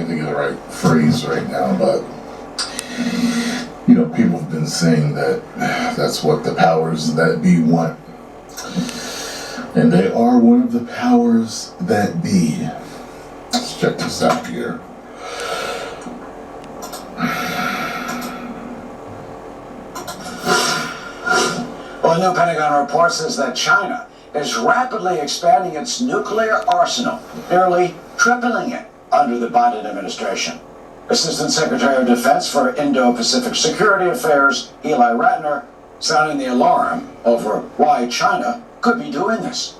can't think of the right phrase right now, but people have been saying that that's what the powers that be want. And they are one of the powers that be. Let's check this out here. Well, a new Pentagon report says that China is rapidly expanding its nuclear arsenal, nearly tripling it under the Biden administration. Assistant Secretary of Defense for Indo-Pacific Security Affairs, Eli Ratner, sounding the alarm over why China could be doing this.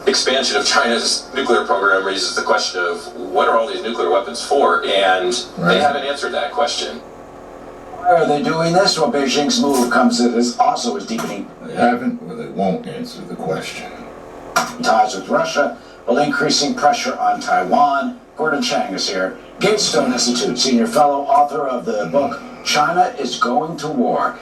Expansion of China's nuclear program raises the question of what are all these nuclear weapons for, and they haven't answered that question. Why are they doing this? Well, Beijing's move comes as also as deepening. They haven't, or they won't answer the question. Ties with Russia, while increasing pressure on Taiwan. Gordon Chang is here, Gatestone Institute senior fellow, author of the book China is Going to War.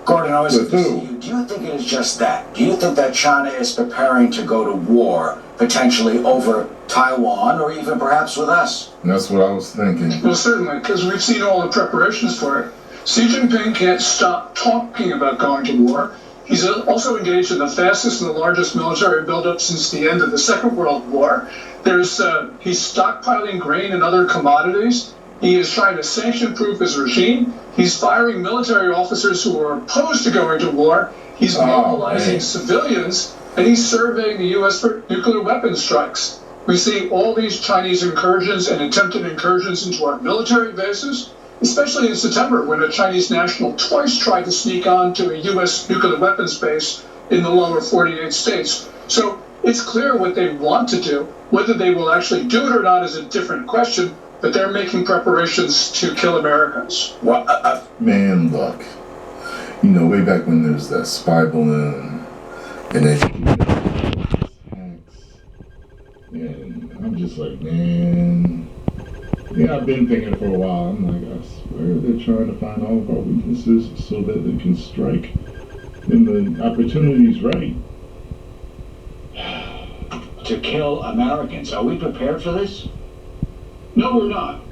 Gordon, always good to see you. Do you think it is just that? Do you think that China is preparing to go to war, potentially over Taiwan, or even perhaps with us? That's what I was thinking. Well, certainly, because we've seen all the preparations for it. Xi Jinping can't stop talking about going to war. He's also engaged in the fastest and the largest military buildup since the end of the Second World War. He's stockpiling grain and other commodities. He is trying to sanction-proof his regime. He's firing military officers who are opposed to going to war. He's mobilizing civilians, and he's surveying the U.S. for nuclear weapons strikes. We see all these Chinese incursions and attempted incursions into our military bases, especially in September when a Chinese national twice tried to sneak on to a U.S. nuclear weapons base in the lower 48 states. So it's clear what they want to do. Whether they will actually do it or not is a different question, but they're making preparations to kill Americans. Man, look. Way back when there was that spy balloon, and then and I'm just like, man. I've been thinking for a while. I'm like, I swear they're trying to find all of our weaknesses so that they can strike when the opportunity's right. To kill Americans. Are we prepared for this? No, we're not.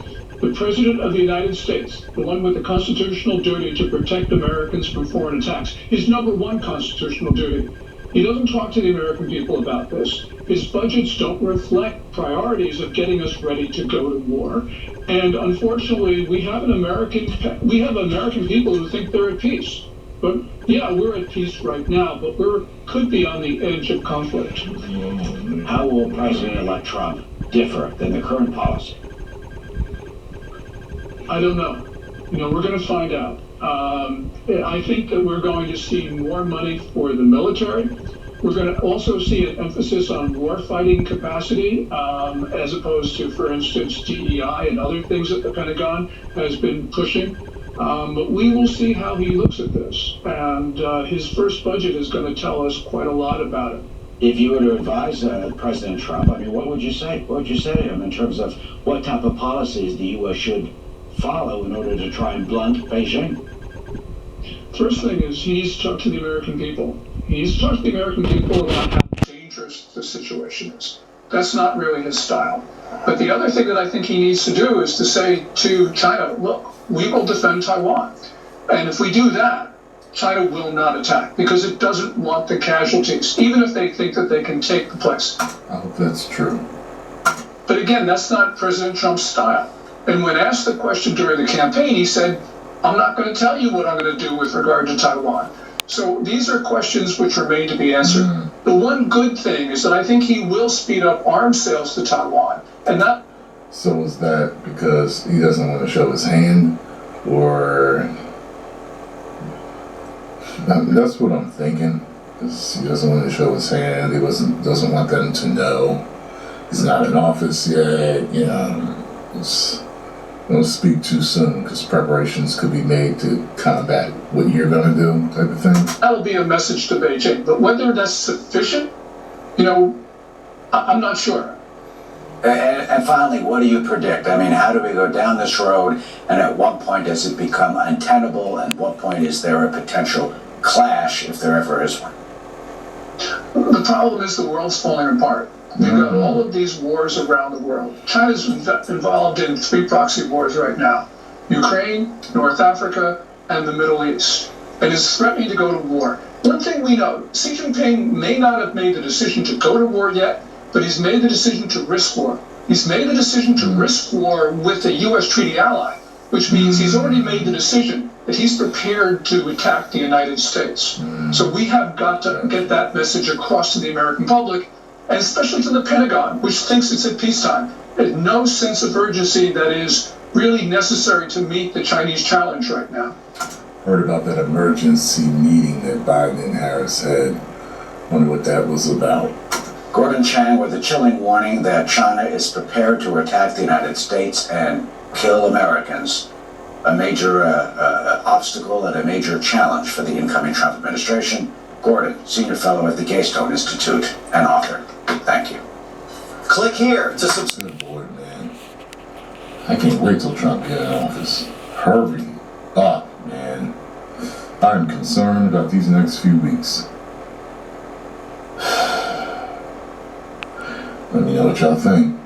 The President of the United States, the one with the constitutional duty to protect Americans from foreign attacks, his number one constitutional duty. He doesn't talk to the American people about this. His budgets don't reflect priorities of getting us ready to go to war. And unfortunately, we have American people who think they're at peace. But yeah, we're at peace right now, but could be on the edge of conflict. How will President-elect Trump differ than the current policy? I don't know. We're going to find out. I think that we're going to see more money for the military. We're going to also see an emphasis on war-fighting capacity, as opposed to, for instance, DEI and other things that the Pentagon has been pushing. But we will see how he looks at this. And his first budget is going to tell us quite a lot about it. If you were to advise President Trump, what would you say? What would you say to him in terms of what type of policies the U.S. should follow in order to try and blunt Beijing? First thing is he needs to talk to the American people. He needs to talk to the American people about how dangerous the situation is. That's not really his style. But the other thing that I think he needs to do is to say to China, look, we will defend Taiwan. And if we do that, China will not attack because it doesn't want the casualties, even if they think that they can take the place. I hope that's true. But again, that's not President Trump's style. And when asked the question during the campaign, he said, I'm not going to tell you what I'm going to do with regard to Taiwan. So these are questions which remain to be answered. The one good thing is that I think he will speed up arms sales to Taiwan. And that. So is that because he doesn't want to show his hand? Or. That's what I'm thinking. He doesn't want to show his hand. He doesn't want them to know. He's not in office yet. Don't speak too soon because preparations could be made to combat what you're going to do, type of thing. That'll be a message to Beijing. But whether that's sufficient, I'm not sure. And finally, what do you predict? How do we go down this road? And at what point does it become untenable? And what point is there a potential clash, if there ever is one? The problem is the world's falling apart. They've got all of these wars around the world. China's involved in 3 proxy wars right now: Ukraine, North Africa, and the Middle East, and is threatening to go to war. One thing we know, Xi Jinping may not have made the decision to go to war yet, but he's made the decision to risk war. He's made the decision to risk war with a U.S. treaty ally, which means he's already made the decision that he's prepared to attack the United States. So we have got to get that message across to the American public, and especially to the Pentagon, which thinks it's at peacetime. There's no sense of urgency that is really necessary to meet the Chinese challenge right now. Heard about that emergency meeting that Biden and Harris had. Wonder what that was about. Gordon Chang with a chilling warning that China is prepared to attack the United States and kill Americans. A major obstacle and a major challenge for the incoming Trump administration. Gordon, senior fellow at the Gaystone Institute and author. Thank you. Click here to subscribe. Good boy, man. I can't wait till Trump gets in office. Hurry up, man. I'm concerned about these next few weeks. Let me know what y'all think.